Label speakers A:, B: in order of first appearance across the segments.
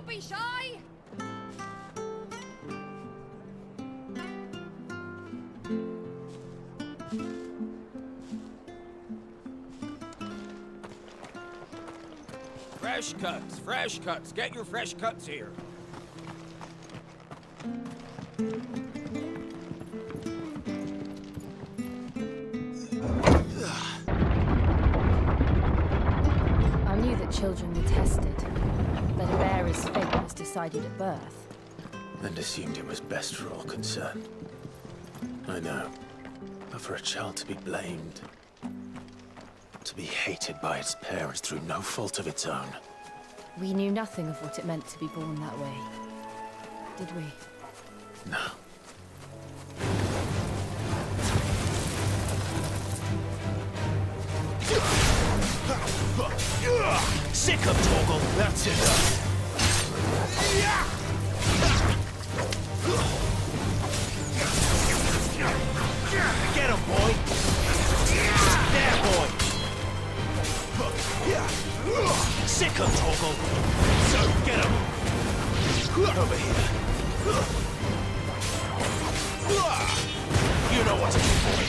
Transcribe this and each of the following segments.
A: Don't be shy!
B: Fresh cuts. Get your fresh cuts here.
C: I knew that children were tested, that a bearer's fate was decided at birth.
D: And assumed it was best for all concerned. I know. But for a child to be blamed, to be hated by its parents through no fault of its own.
C: We knew nothing of what it meant to be born that way, did we?
D: No.
B: Sick of Torgal. That's enough. Get him, boy. There, boy. Sick of Torgal. So get him. Over here. You know what to do, boy.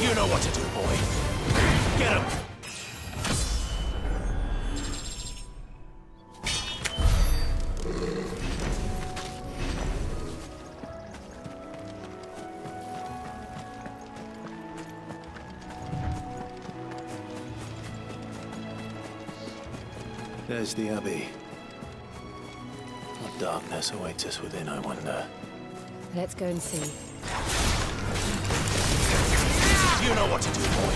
B: You know what to do, boy. Get him!
D: There's the Abbey. What darkness awaits us within, I wonder.
C: Let's go and see.
B: You know what to do, boy.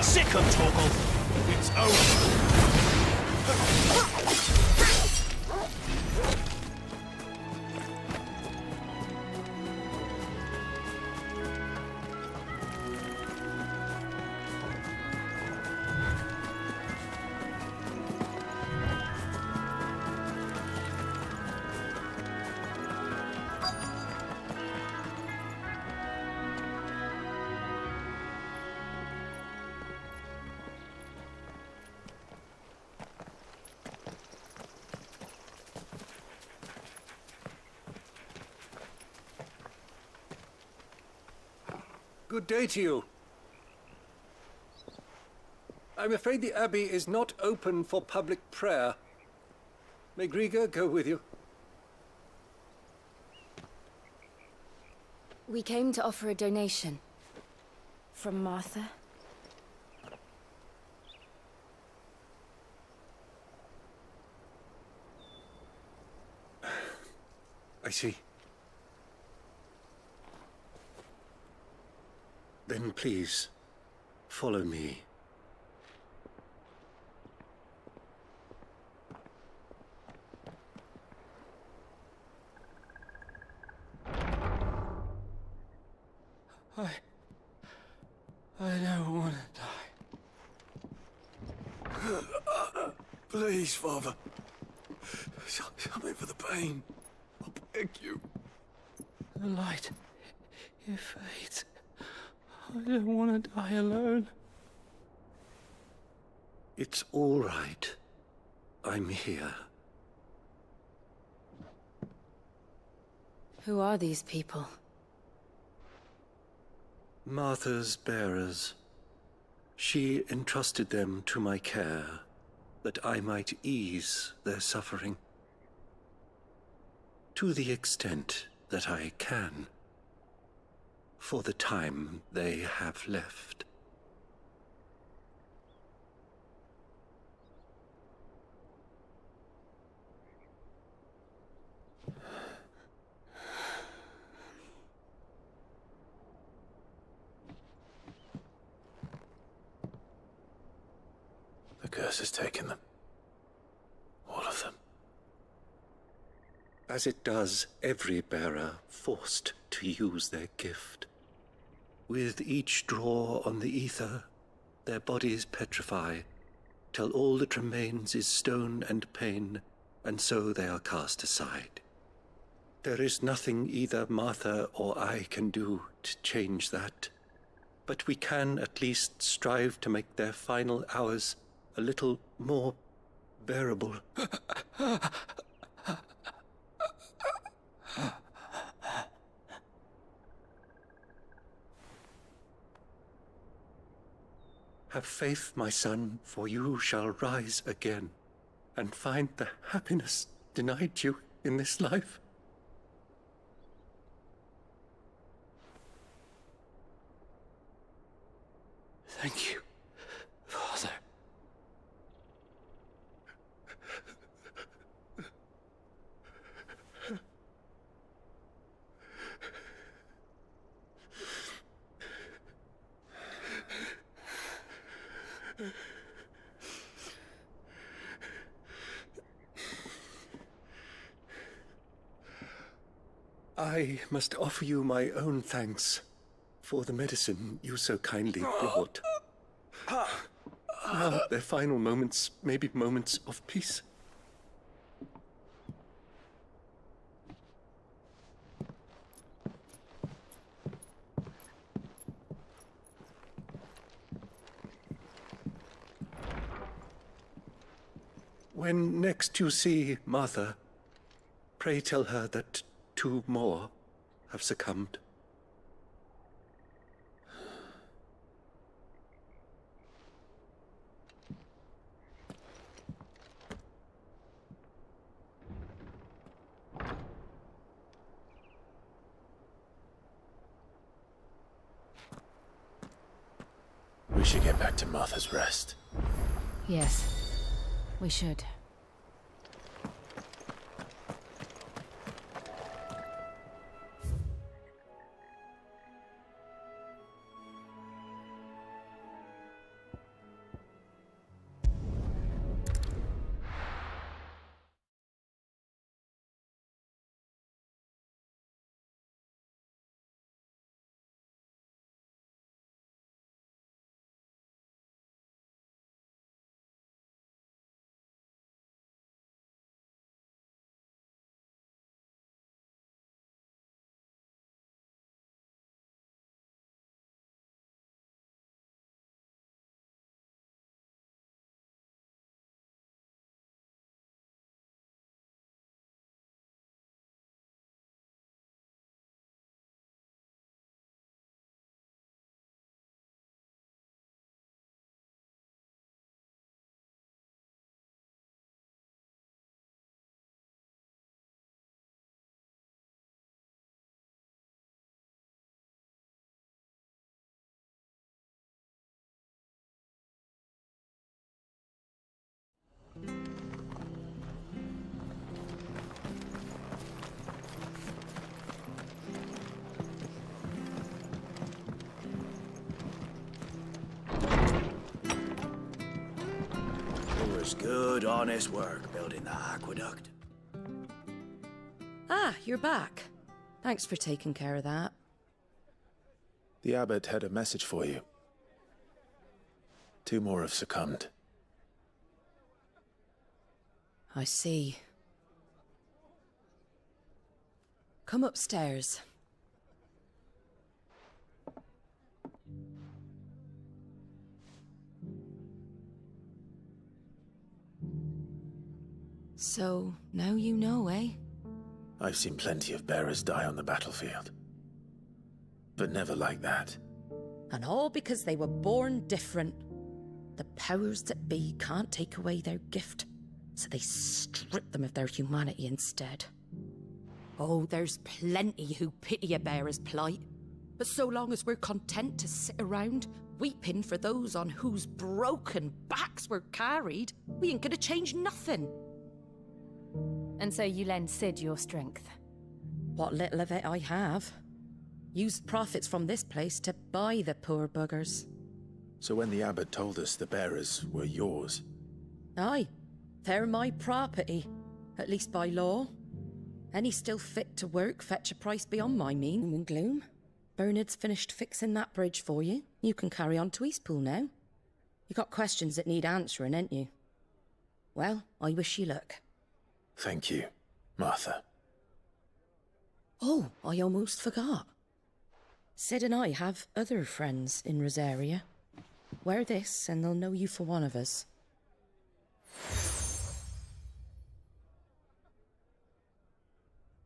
B: Sick of Torgal. It's over.
E: Good day to you. I'm afraid the Abbey is not open for public prayer. May Griga go with you?
C: We came to offer a donation. From Martha.
E: I see. Then please, follow me.
F: I don't want to die.
D: Please, Father. Something for the pain. I beg you.
F: The light, it fades. I don't want to die alone.
E: It's all right. I'm here.
C: Who are these people?
E: Martha's bearers. She entrusted them to my care, that I might ease their suffering. To the extent that I can, for the time they have left.
D: The curse has taken them. All of them.
E: As it does every bearer forced to use their gift. With each draw on the ether, their bodies petrify, till all that remains is stone and pain, and so they are cast aside. There is nothing either Martha or I can do to change that, but we can at least strive to make their final hours a little more bearable. Have faith, my son, for you shall rise again and find the happiness denied you in this life.
F: Thank you, Father.
E: I must offer you my own thanks for the medicine you so kindly brought. Now their final moments may be moments of peace. When next you see Martha, pray tell her that 2 more have succumbed.
D: We should get back to Martha's Rest.
C: Yes, we should.
A: It was good, honest work building that aqueduct.
G: Ah, you're back. Thanks for taking care of that.
D: The abbot had a message for you. 2 more have succumbed.
G: I see. Come upstairs. So, now you know, eh?
D: I've seen plenty of bearers die on the battlefield. But never like that.
G: And all because they were born different. The powers that be can't take away their gift, so they strip them of their humanity instead. Oh, there's plenty who pity a bearer's plight, but so long as we're content to sit around, weeping for those on whose broken backs we're carried, we ain't gonna change nothing.
C: And so you lend Sid your strength.
G: What little of it I have. Used profits from this place to buy the poor buggers.
D: So when the abbot told us the bearers were yours...
G: Aye, they're my property, at least by law. Any still fit to work fetch a price beyond my mean and gloom. Bernard's finished fixing that bridge for you. You can carry on to Eastpool now. You got questions that need answering, ain't you? Well, I wish you luck.
D: Thank you, Martha.
G: Oh, I almost forgot. Sid and I have other friends in Rosaria. Wear this and they'll know you for one of us.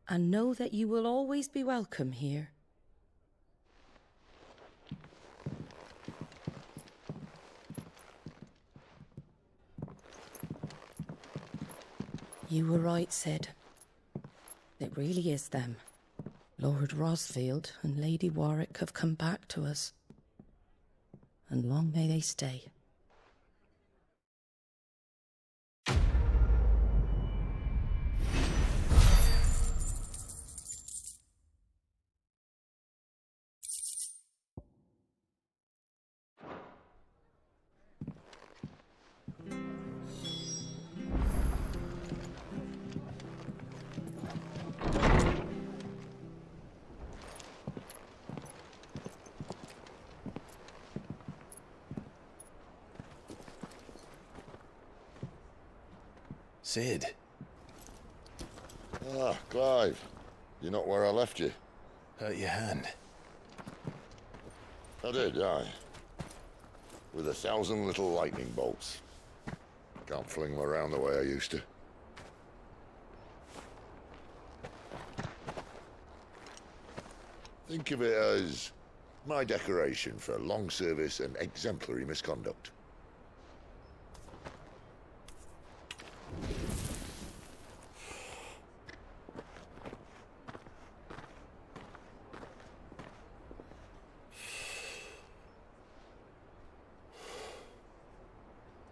G: And know that you will always be welcome here. You were right, Sid. It really is them. Lord Rosfield and Lady Warwick have come back to us. And long may they stay.
D: Sid.
H: Ah, Clive. You're not where I left you.
D: Hurt your hand.
H: I did, aye. With 1,000 little lightning bolts. Can't fling them around the way I used to. Think of it as my decoration for long service and exemplary misconduct.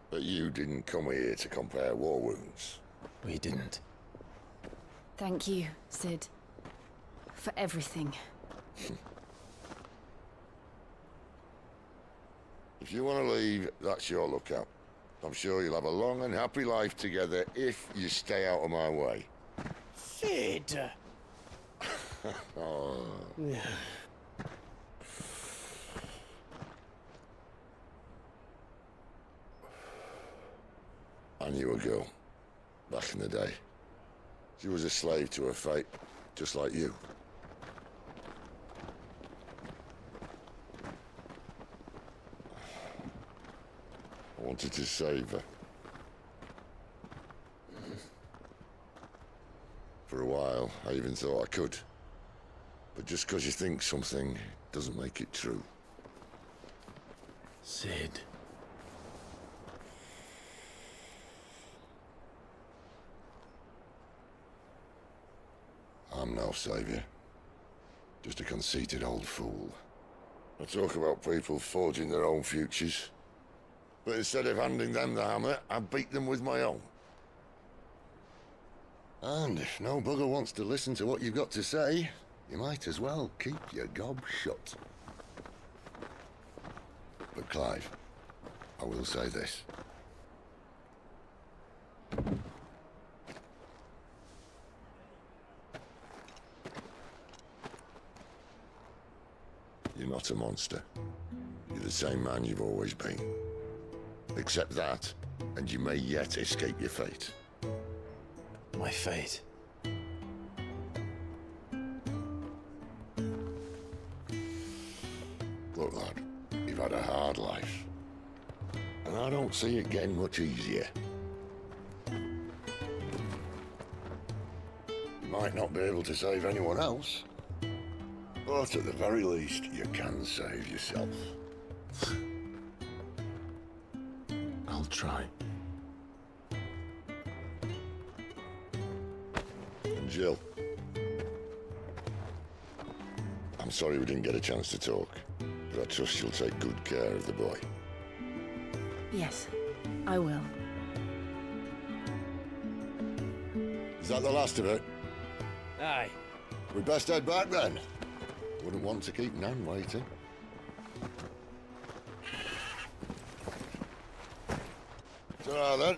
H: But you didn't come here to compare war wounds.
D: We didn't.
C: Thank you, Sid. For everything.
H: If you want to leave, that's your lookout. I'm sure you'll have a long and happy life together if you stay out of my way.
B: Sid!
H: Oh. I knew a girl, back in the day. She was a slave to her fate, just like you. I wanted to save her. For a while, I even thought I could. But just because you think something doesn't make it true.
D: Sid.
H: I'm no savior. Just a conceited old fool. I talk about people forging their own futures. But instead of handing them the hammer, I beat them with my own. And if no bugger wants to listen to what you've got to say, you might as well keep your gob shut. But Clive, I will say this. You're not a monster. You're the same man you've always been. Accept that, and you may yet escape your fate.
D: My fate.
H: Look, lad, you've had a hard life. And I don't see it getting much easier. You might not be able to save anyone else, but at the very least, you can save yourself.
D: try.
H: And Jill. I'm sorry we didn't get a chance to talk, but I trust you'll take good care of the boy.
C: Yes, I will.
H: Is that the last of it?
B: Aye.
H: We best head back then. Wouldn't want to keep Nan waiting. Ta-ra then.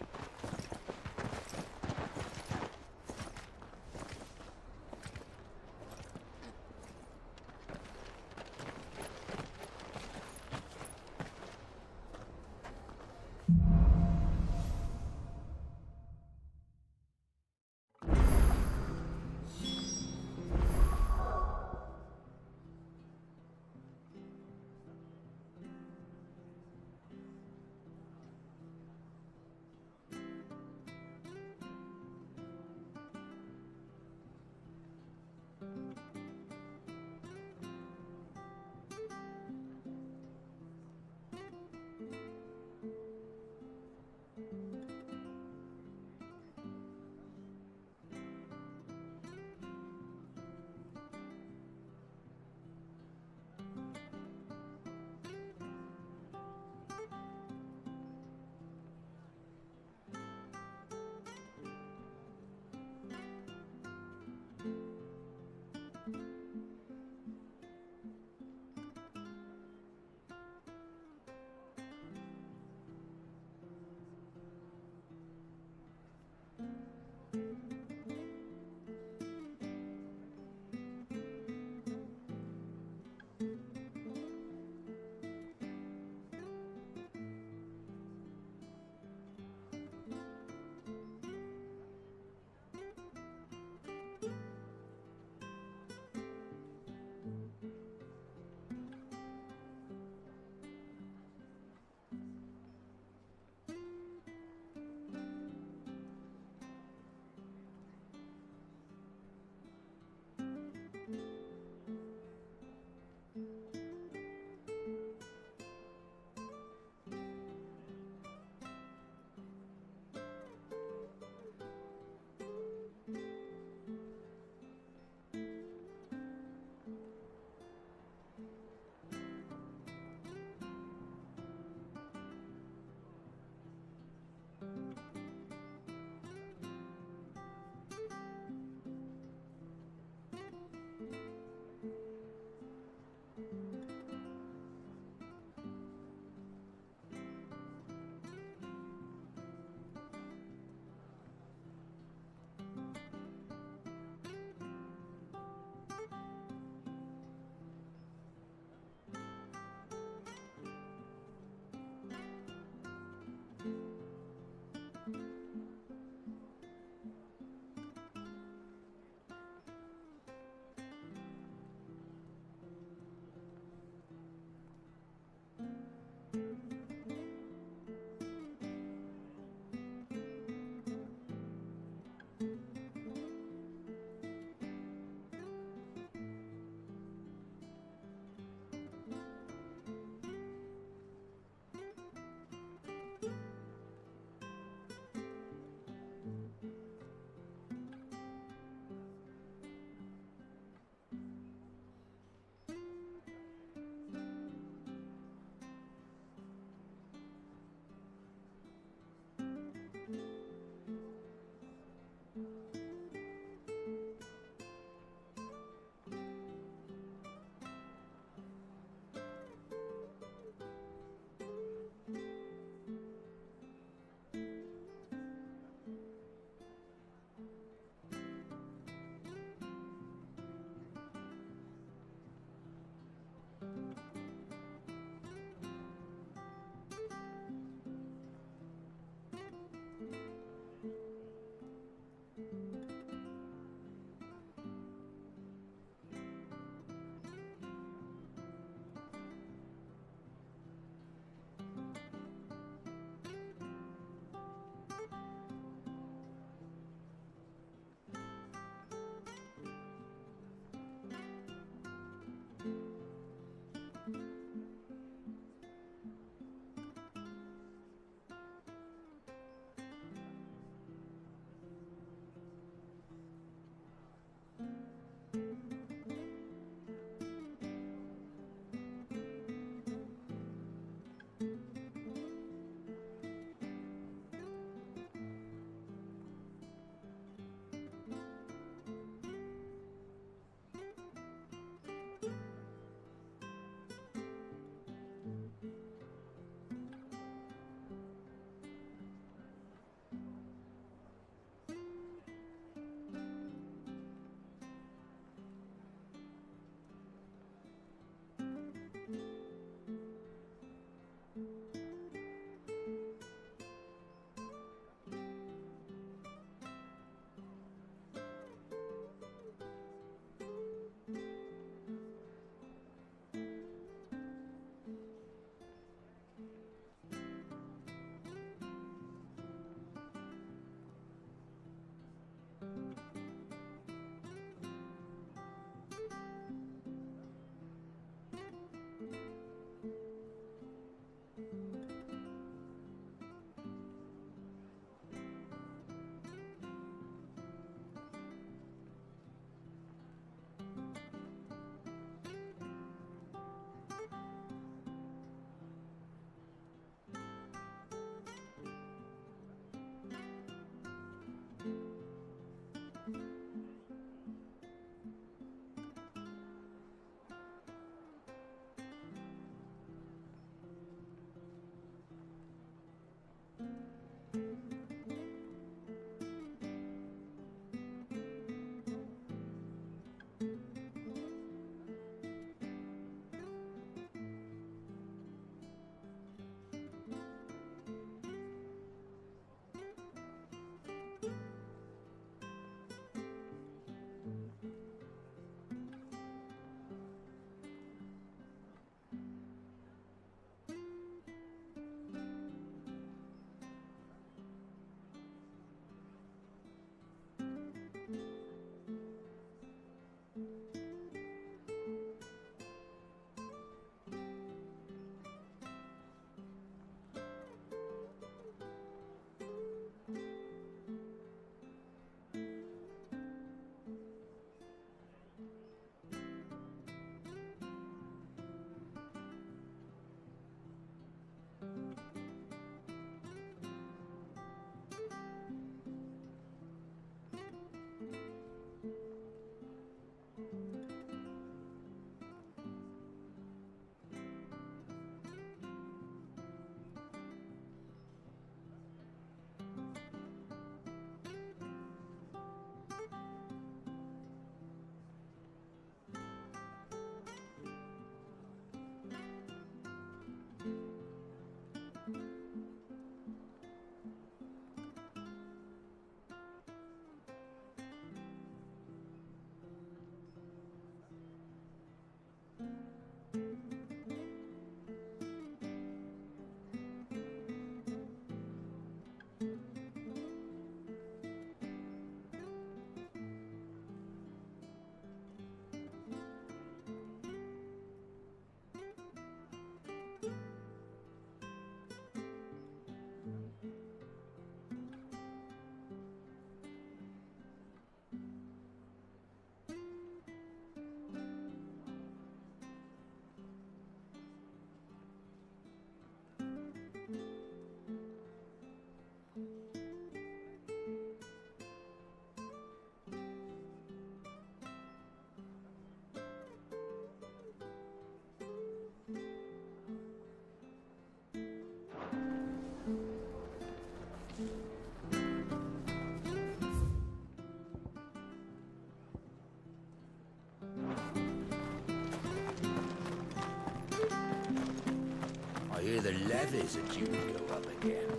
A: I hear the levies are due to go up again.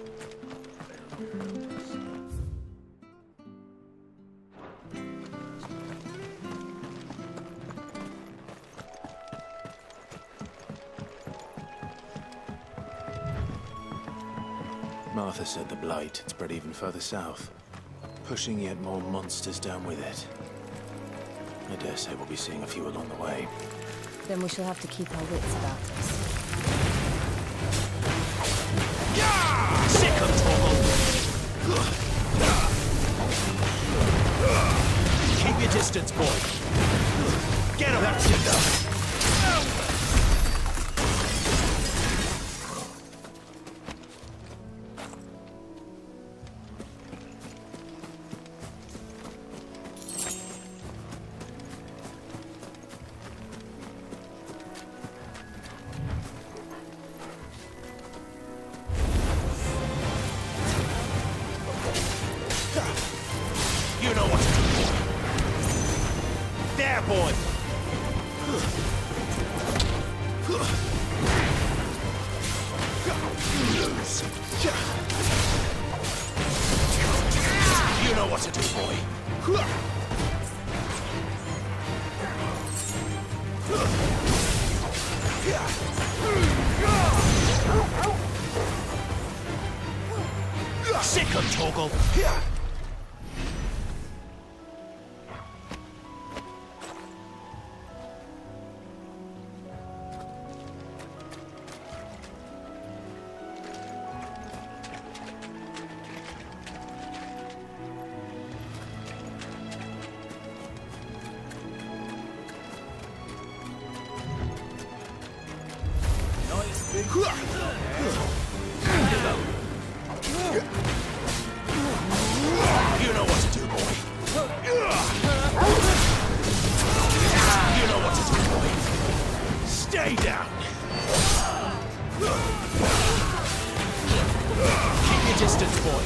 D: Martha said the Blight had spread even further south, pushing yet more monsters down with it. I dare say we'll be seeing a few along the way.
C: Then we shall have to keep our wits about us.
B: Sick of trouble! Keep your distance, boy. Get him! That's enough! You know what to do. There, boy! You know what to do, boy. Sick of Toggle. You know what to do, boy. You know what to do, boy. Stay down. Keep your distance, boy.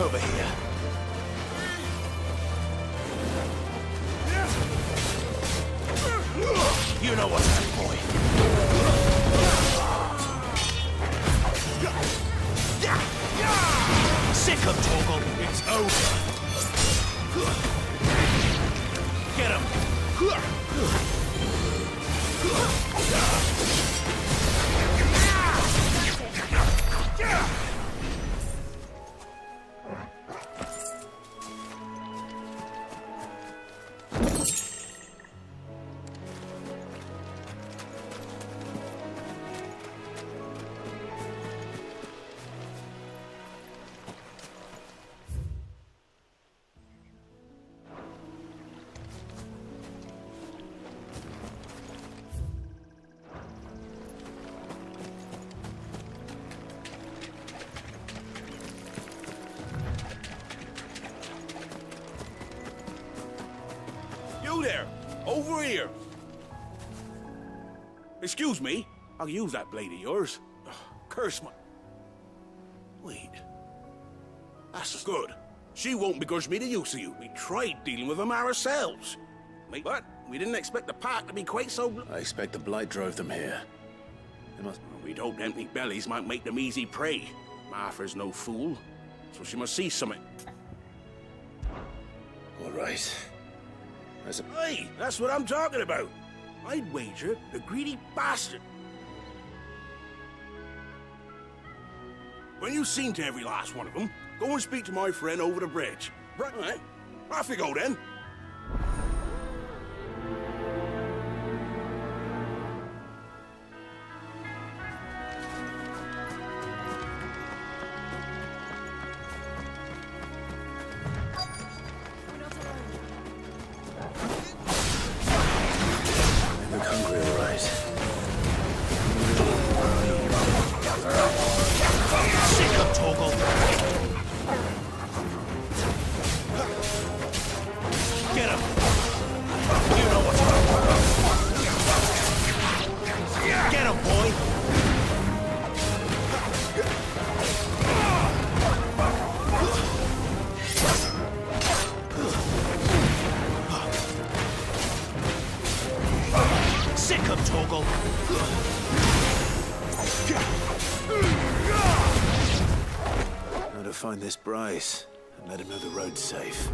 B: Over here. You know what to do, boy. Sick of Toggle. It's over. Get him. there! Over here! Excuse me, I'll use that blade of yours. Ugh, curse my... Wait. That's good. She won't begrudge me the use of you. We tried dealing with them ourselves. But we didn't expect the pack to be quite so...
D: I expect the blight drove them here. They must...
B: We'd hoped empty bellies might make them easy prey. Martha's no fool, so she must see something.
D: All right.
B: Hey, that's what I'm talking about. I'd wager the greedy bastard. When you've seen to every last one of them, go and speak to my friend over the bridge. Right, off you go then.
D: They look hungry, all right.
B: Sick of Toggle. Get him. You know what's wrong. Get him, boy. Sick of Toggle.
D: Now to find this Bryce and let him know the road's safe.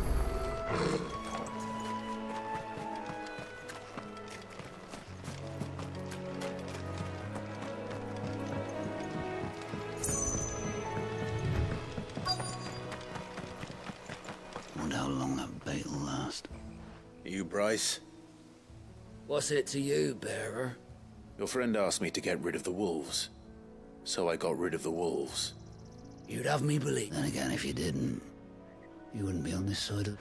A: Wonder how long that bait will last.
D: You, Bryce?
A: What's it to you, bearer?
D: Your friend asked me to get rid of the wolves. So I got rid of the wolves.
A: You'd have me believe. Then again, if you didn't, you wouldn't be on this side of...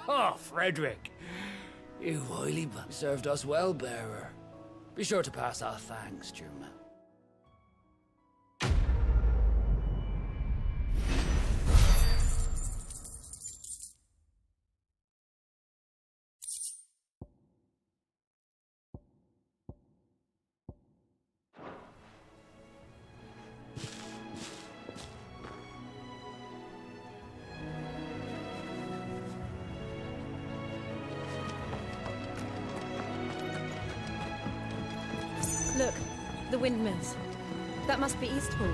F: Oh, Frederick.
A: You wily bum. Served us well, bearer. Be sure to pass our thanks, Juma.
C: Look, the windmills. That must be Eastpool.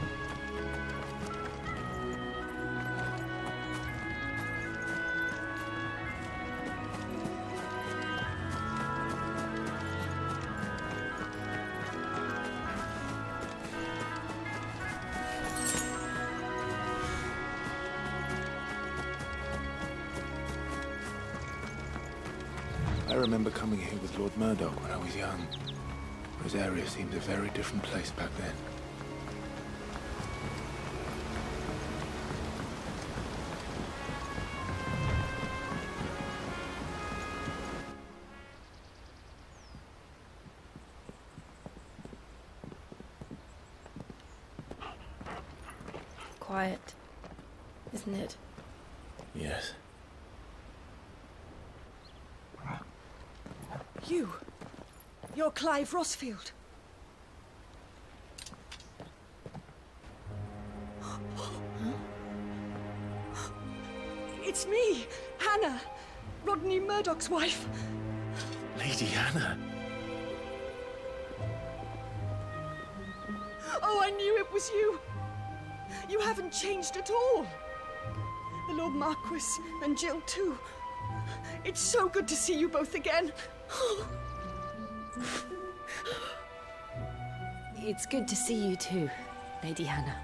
D: I remember coming here with Lord Murdoch when I was young. This area seemed a very different place back then.
C: Quiet, isn't it?
D: Yes.
I: You're Clive Rossfield. It's me, Hannah, Rodney Murdoch's wife.
D: Lady Hannah.
I: Oh, I knew it was you. You haven't changed at all. The Lord Marquis and Jill too. It's so good to see you both again.
C: It's good to see you too, Lady Hannah.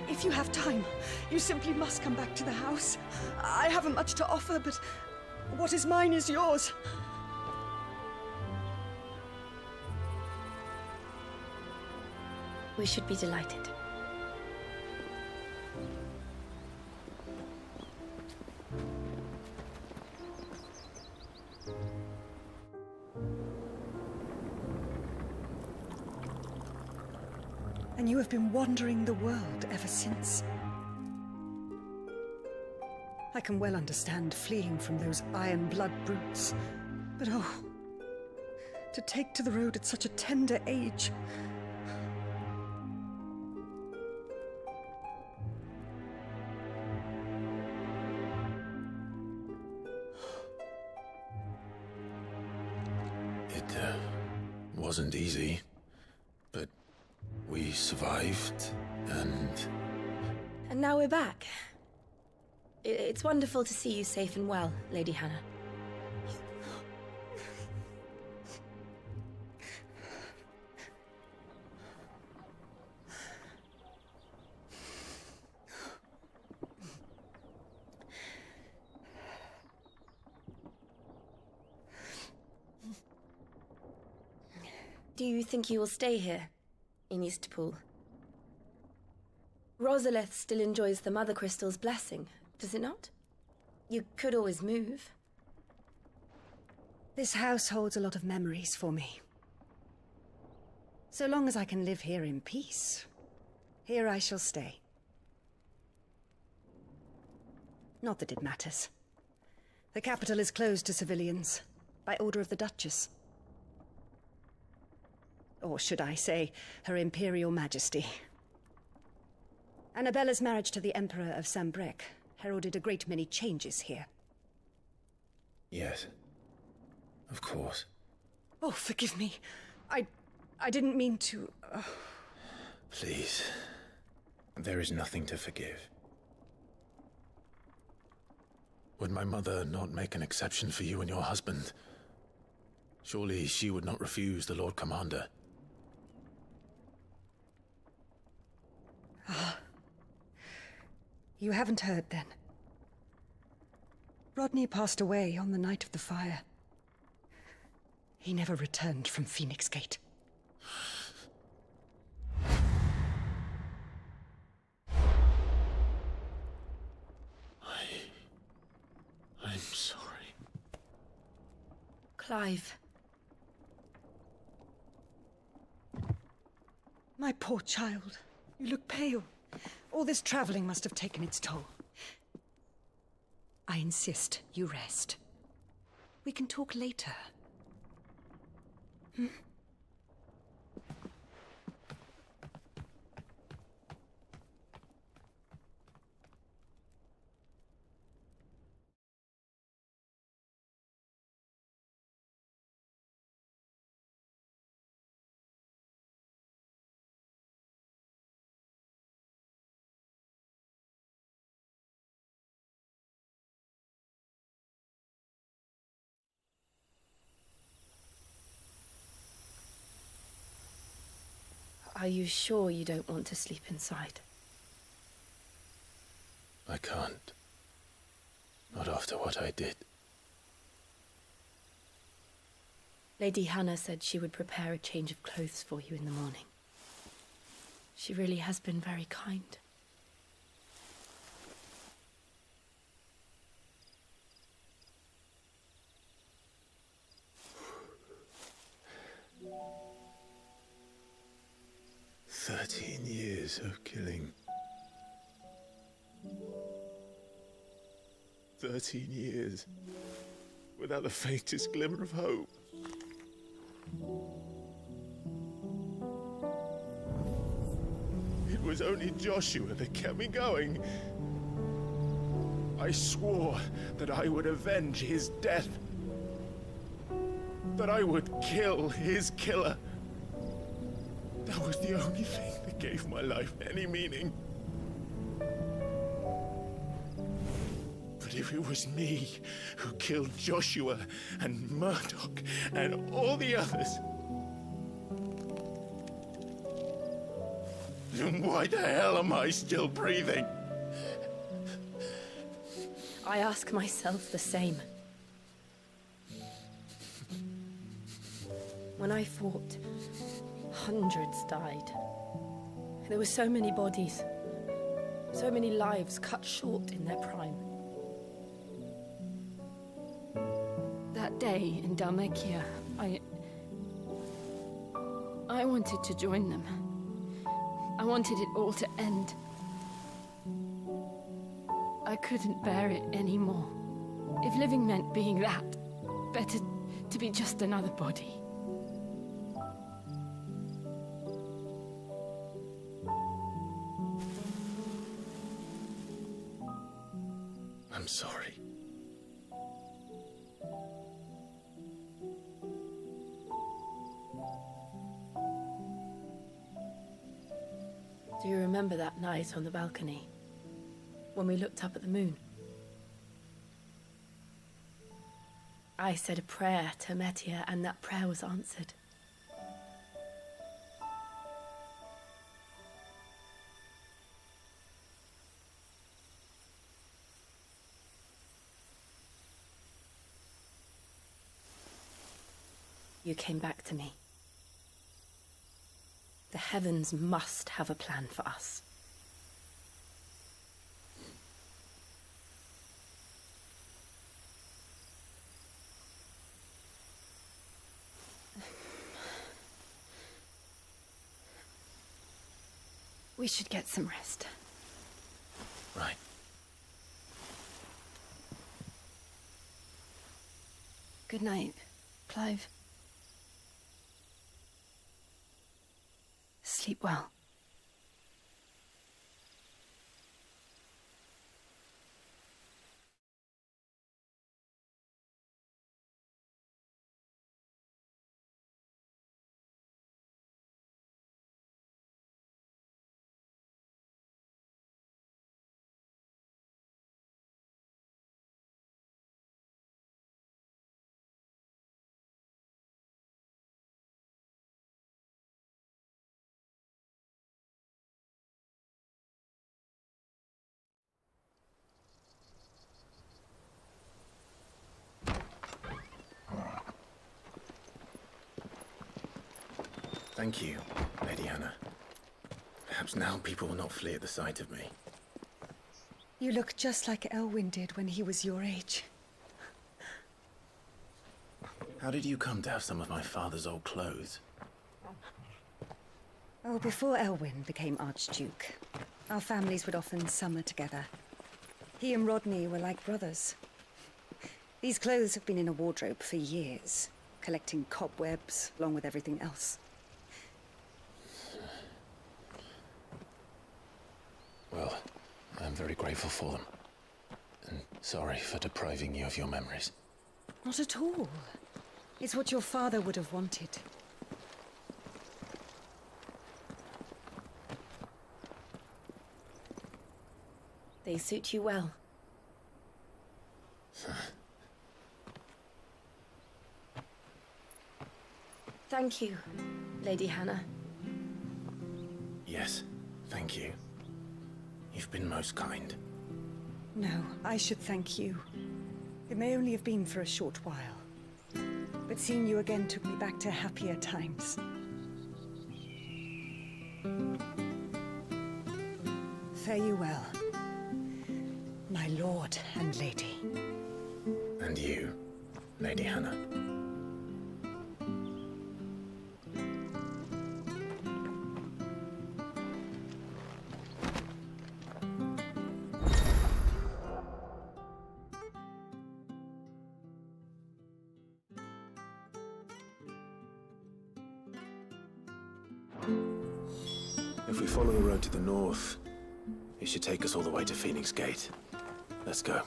I: If you have time, you simply must come back to the house. I haven't much to offer, but what is mine is yours.
C: We should be delighted.
I: and you have been wandering the world ever since. I can well understand fleeing from those iron blood brutes, but oh, to take to the road at such a tender age.
D: It wasn't easy, but we survived, and
J: now we're back. It's wonderful to see you safe and well, Lady Hannah. Do you think you will stay here, in Eastpool? Rosalith still enjoys the Mother Crystal's blessing, does it not? You could always move.
I: This house holds a lot of memories for me. So long as I can live here in peace, here I shall stay. Not that it matters. The capital is closed to civilians, by order of the Duchess. Or should I say, Her Imperial Majesty. Annabella's marriage to the Emperor of Sambrec heralded a great many changes here.
D: yes, of course.
I: Oh, forgive me. I didn't mean to...
D: Please, there is nothing to forgive. Would my mother not make an exception for you and your husband? Surely she would not refuse the Lord Commander.
I: You haven't heard, then. Rodney passed away on the night of the fire. He never returned from Phoenix Gate.
D: I'm sorry.
J: Clive.
I: My poor child. You look pale. All this traveling must have taken its toll. I insist you rest. We can talk later.
J: Are you sure you don't want to sleep inside?
D: I can't. Not after what I did.
J: Lady Hannah said she would prepare a change of clothes for you in the morning. She really has been very kind.
D: Years of killing. 13 years without the faintest glimmer of hope. It was only Joshua that kept me going. I swore that I would avenge his death. That I would kill his killer. That was the only thing that gave my life any meaning. But if it was me who killed Joshua and Murdoch and all the others, then why the hell am I still breathing?
J: I ask myself the same. When I fought, hundreds died. There were so many bodies, so many lives cut short in their prime. That day in Dalmekia, I wanted to join them. I wanted it all to end. I couldn't bear it anymore. If living meant being that, better to be just another body.
D: I'm sorry.
J: Do you remember that night on the balcony? When we looked up at the moon? I said a prayer to Metia, and that prayer was answered. You came back to me. The heavens must have a plan for us. We should get some rest.
D: Right.
J: Good night, Clive. Sleep well.
D: Thank you, Lady Hannah. Perhaps now people will not flee at the sight of me.
K: You look just like Elwyn did when he was your age.
D: How did you come to have some of my father's old clothes?
K: Oh, before Elwyn became Archduke, our families would often summer together. He and Rodney were like brothers. These clothes have been in a wardrobe for years, collecting cobwebs along with everything else.
D: Well, I'm very grateful for them. And sorry for depriving you of your memories.
K: Not at all. It's what your father would have wanted.
J: They suit you well. Thank you, Lady Hannah.
D: Yes, thank you. You've been most kind.
K: No, I should thank you. It may only have been for a short while, but seeing you again took me back to happier times. Fare you well, my lord and lady.
D: And you, Lady Hannah. If we follow the road to the north, it should take us all the way to Phoenix Gate. Let's go.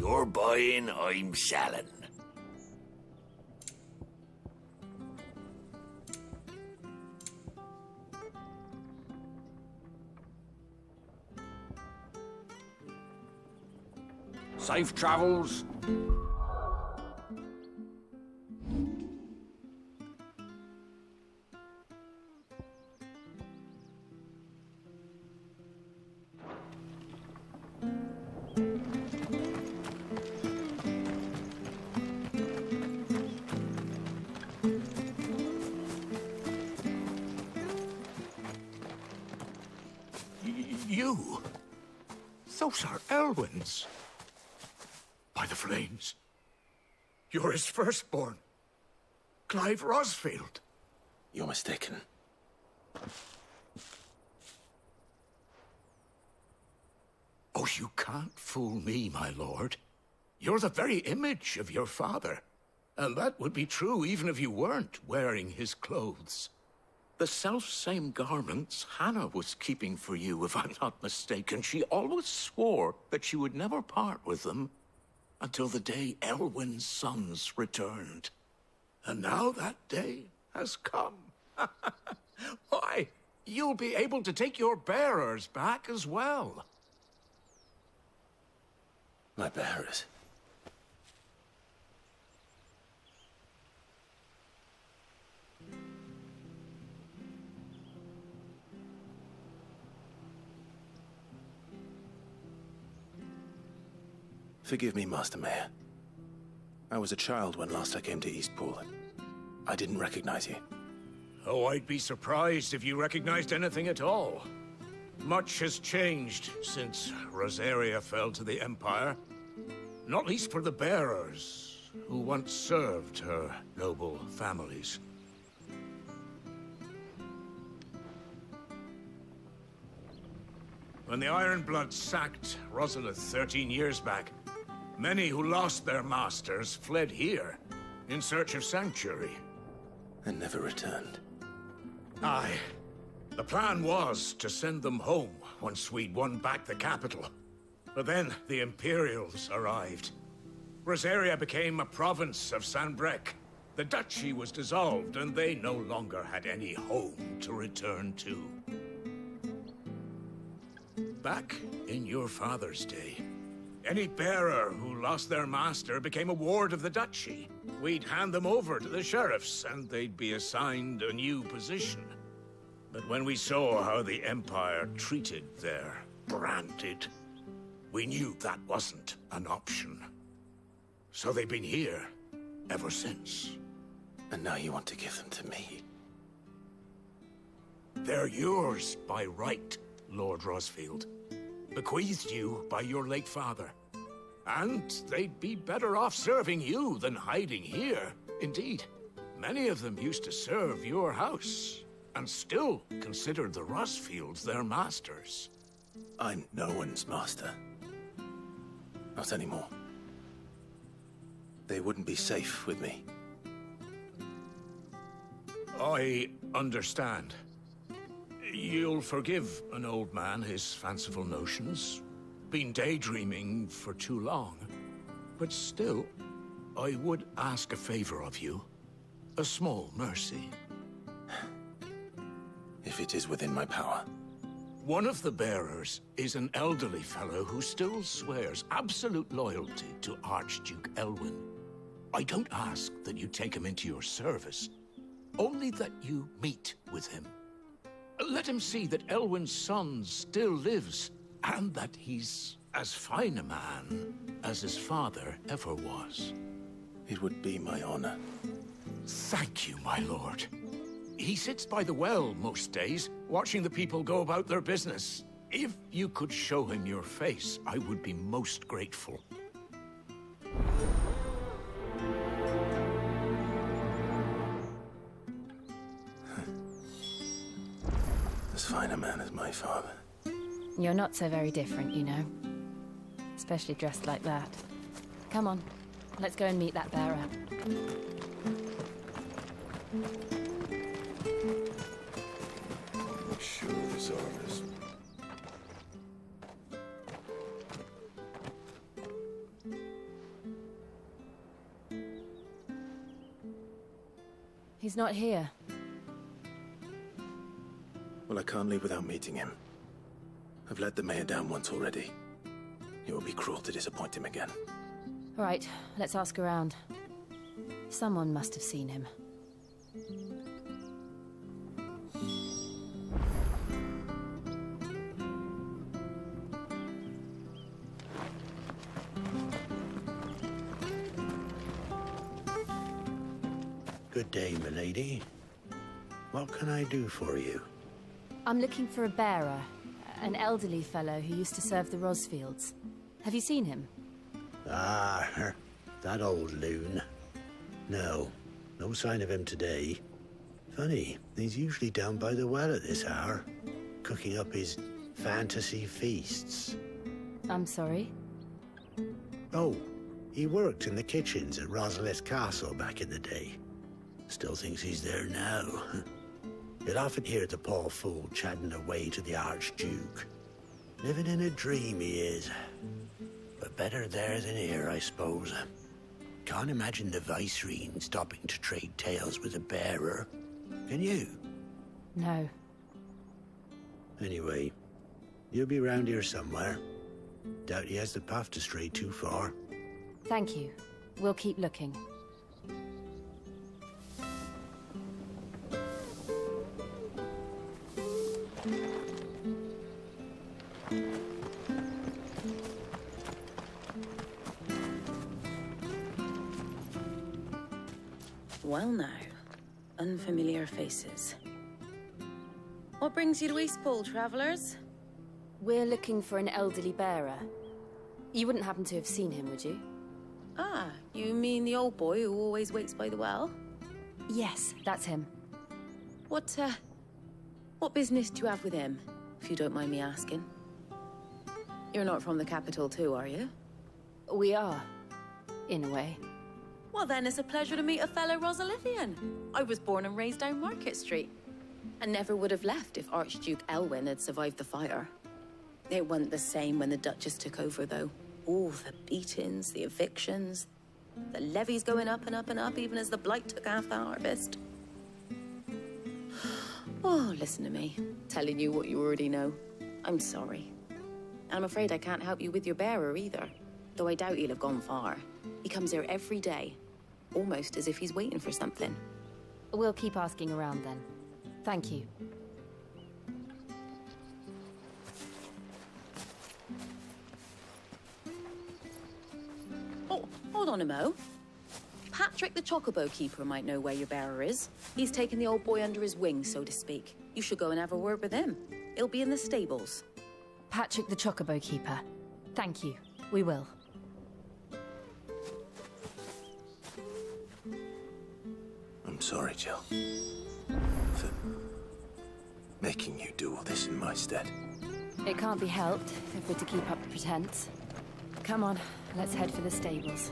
L: You're buying, I'm selling. Safe travels. You? Those are Elwyn's. By the flames. You're his firstborn. Clive Rosfield.
D: You're mistaken.
L: Oh, you can't fool me, my lord. You're the very image of your father. And that would be true even if you weren't wearing his clothes. The self-same garments Hannah was keeping for you, if I'm not mistaken. She always swore that she would never part with them until the day Elwyn's sons returned. And now that day has come. Why, you'll be able to take your bearers back as well.
D: My bearers? Forgive me, Master Mayor. I was a child when last I came to Eastpool. I didn't recognize you.
L: Oh, I'd be surprised if you recognized anything at all. Much has changed since Rosaria fell to the Empire. Not least for the bearers, who once served her noble families. When the Ironbloods sacked Rosalith 13 years back, many who lost their masters fled here, in search of sanctuary.
D: And never returned.
L: Aye. The plan was to send them home once we'd won back the capital. But then the Imperials arrived. Rosaria became a province of Sanbreque. The duchy was dissolved, and they no longer had any home to return to. Back in your father's day, any bearer who lost their master became a ward of the duchy. We'd hand them over to the sheriffs, and they'd be assigned a new position. But when we saw how the Empire treated their branded, we knew that wasn't an option. So they've been here ever since.
D: And now you want to give them to me?
L: They're yours by right, Lord Rosfield. Bequeathed you by your late father. And they'd be better off serving you than hiding here. Indeed, many of them used to serve your house, and still consider the Rosfields their masters.
D: I'm no one's master. Not anymore. They wouldn't be safe with me.
L: I understand. You'll forgive an old man his fanciful notions. Been daydreaming for too long. But still, I would ask a favor of you. A small mercy.
D: If it is within my power.
L: One of the bearers is an elderly fellow who still swears absolute loyalty to Archduke Elwyn. I don't ask that you take him into your service, only that you meet with him. Let him see that Elwyn's son still lives, and that he's as fine a man as his father ever was.
D: It would be my honor.
L: Thank you, my lord. He sits by the well most days, watching the people go about their business. If you could show him your face, I would be most grateful.
D: As fine a man as my father.
C: You're not so very different, you know. Especially dressed like that. Come on, let's go and meet that bearer.
H: I'm sure this orders.
C: He's not here.
D: Well, I can't leave without meeting him. I've let the mayor down once already. It would be cruel to disappoint him again.
C: All right, let's ask around. Someone must have seen him.
M: Good day, milady. What can I do for you?
C: I'm looking for a bearer, an elderly fellow who used to serve the Rosfields. Have you seen him?
M: Ah, that old loon. No sign of him today. Funny, he's usually down by the well at this hour, cooking up his fantasy feasts.
C: I'm sorry?
M: Oh, he worked in the kitchens at Rosalith Castle back in the day. Still thinks he's there now. You'll often hear the poor fool chatting away to the Archduke. Living in a dream he is. But better there than here, I suppose. Can't imagine the Viceroy stopping to trade tales with a bearer. Can you?
C: No.
M: Anyway, you'll be round here somewhere. Doubt he has the path to stray too far.
C: Thank you. We'll keep looking.
N: Well now, unfamiliar faces. What brings you to Eastpool, travellers?
C: We're looking for an elderly bearer. You wouldn't happen to have seen him, would you?
N: Ah, you mean the old boy who always waits by the well?
C: Yes, that's him.
N: What business do you have with him, if you don't mind me asking? You're not from the capital too, are you?
C: We are, in a way.
N: Well then, it's a pleasure to meet a fellow Rosalithian. I was born and raised down Market Street. And never would have left if Archduke Elwyn had survived the fire. It wasn't the same when the Duchess took over, though. All the beatings, the evictions, the levies going up and up and up, even as the blight took half the harvest. Oh, listen to me, telling you what you already know. I'm sorry. And I'm afraid I can't help you with your bearer either, though I doubt he'll have gone far. He comes here every day, almost as if he's waiting for something.
C: We'll keep asking around then. Thank you.
N: Oh, hold on a mo. Patrick the Chocobo Keeper might know where your bearer is. He's taken the old boy under his wing, so to speak. You should go and have a word with him. He'll be in the stables.
C: Patrick the Chocobo Keeper. Thank you. We will.
D: I'm sorry, Jill. For making you do all this in my stead.
C: It can't be helped if we're to keep up the pretense. Come on, let's head for the stables.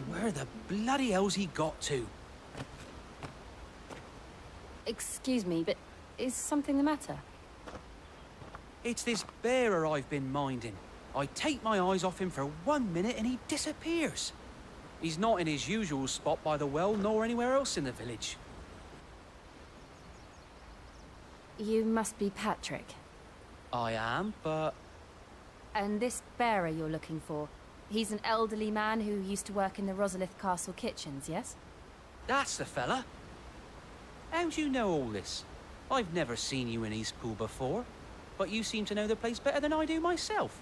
F: Where the bloody hell's he got to?
C: Excuse me, but is something the matter?
F: It's this bearer I've been minding. I take my eyes off him for 1 minute and he disappears. He's not in his usual spot by the well, nor anywhere else in the village.
C: You must be Patrick.
F: I am, but...
C: And this bearer you're looking for, he's an elderly man who used to work in the Rosalith Castle kitchens, yes?
F: That's the fella. How do you know all this? I've never seen you in Eastpool before, but you seem to know the place better than I do myself.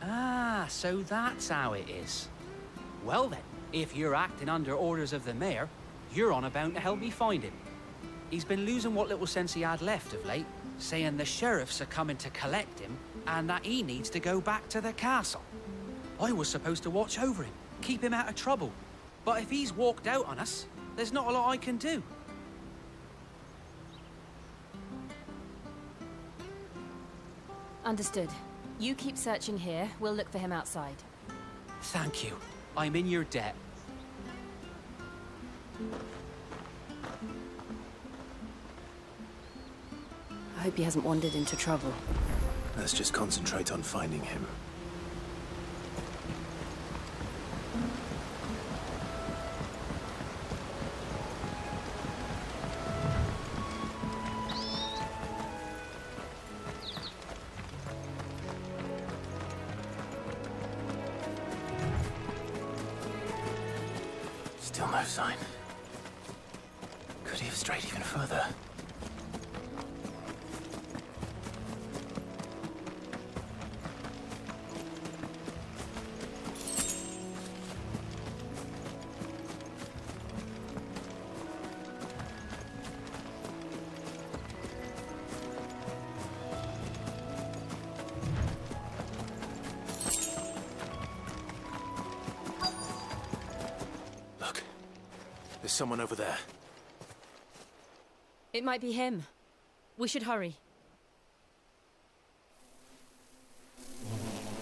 F: Ah, so that's how it is. Well then, if you're acting under orders of the mayor, You're on about to help me find him. He's been losing what little sense he had left of late, saying the sheriffs are coming to collect him and that he needs to go back to the castle. I was supposed to watch over him, keep him out of trouble. But if he's walked out on us, there's not a lot I can do.
C: Understood. You keep searching here, we'll look for him outside.
F: Thank you. I'm in your debt.
C: I hope he hasn't wandered into trouble.
D: Let's just concentrate on finding him. Still no sign. Could he have strayed even further? There's someone over there.
C: It might be him. We should hurry.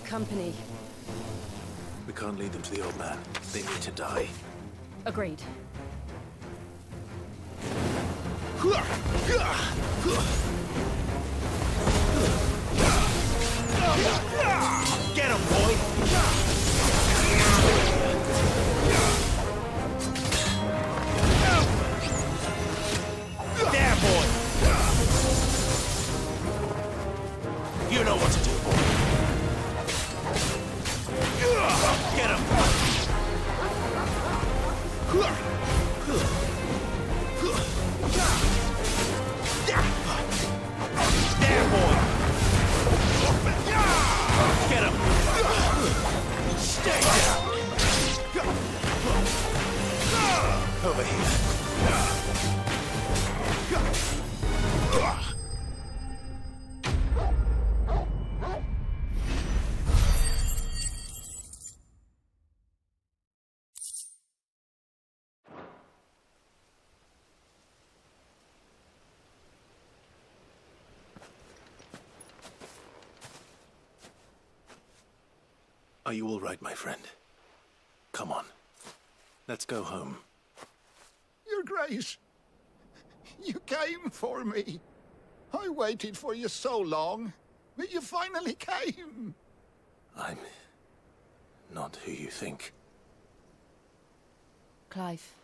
C: Company.
D: We can't lead them to the old man. They need to die.
C: Agreed.
B: Get him, boy! There, boy! You know what to do, boy. Get him! There, boy! Get him! Stay down! Over here.
D: Are you all right, my friend? Come on. Let's go home.
O: Your Grace, you came for me. I waited for you so long, but you finally came.
D: I'm not who you think.
C: Clive.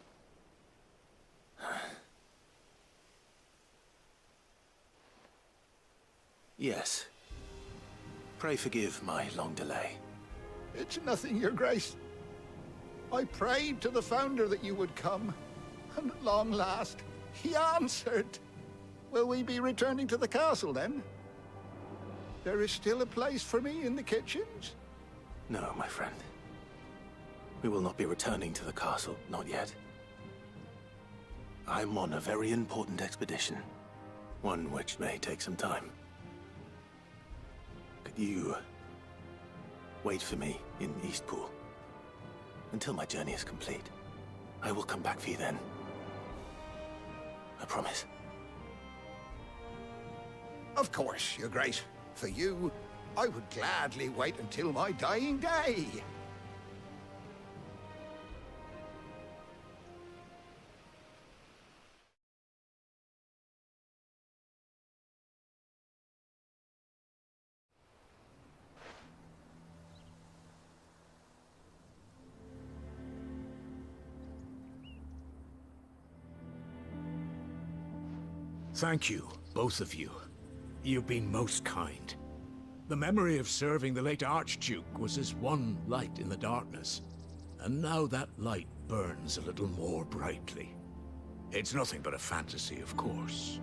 D: Yes. Pray forgive my long delay.
O: It's nothing, Your Grace. I prayed to the Founder that you would come, and at long last, he answered. Will we be returning to the castle, then? There is still a place for me in the kitchens?
D: No, my friend. We will not be returning to the castle, not yet. I'm on a very important expedition, one which may take some time. Could you wait for me in Eastpool until my journey is complete? I will come back for you then. I promise.
O: Of course, Your Grace. For you, I would gladly wait until my dying day.
L: Thank you, both of you. You've been most kind. The memory of serving the late Archduke was as one light in the darkness, and now that light burns a little more brightly. It's nothing but a fantasy, of course,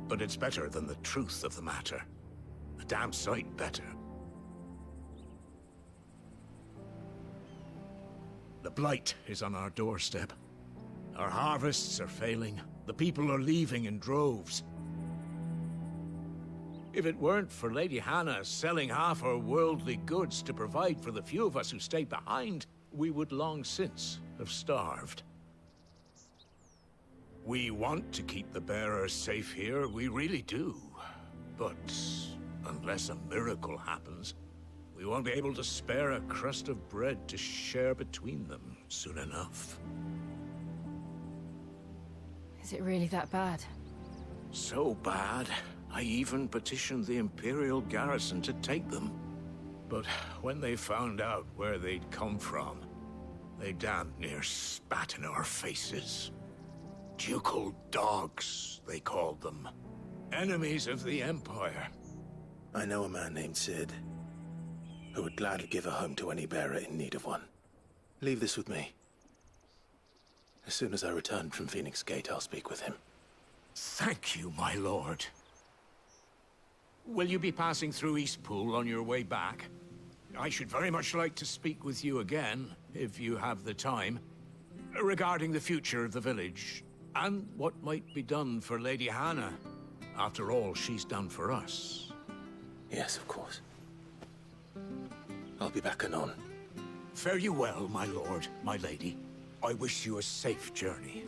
L: but it's better than the truth of the matter. A damn sight better. The blight is on our doorstep, Our harvests are failing. The people are leaving in droves. If it weren't for Lady Hannah selling half her worldly goods to provide for the few of us who stay behind, we would long since have starved. We want to keep the bearers safe here, we really do. But unless a miracle happens, we won't be able to spare a crust of bread to share between them soon enough.
C: Is it really that bad?
L: So bad, I even petitioned the Imperial garrison to take them. But when they found out where they'd come from, they damn near spat in our faces. Ducal dogs, they called them. Enemies of the Empire.
D: I know a man named Sid, who would gladly give a home to any bearer in need of one. Leave this with me. As soon as I return from Phoenix Gate, I'll speak with him.
L: Thank you, my lord. Will you be passing through Eastpool on your way back? I should very much like to speak with you again, if you have the time, regarding the future of the village, and what might be done for Lady Hannah, after all she's done for us.
D: Yes, of course. I'll be back anon.
L: Fare you well, my lord, my lady. I wish you a safe journey.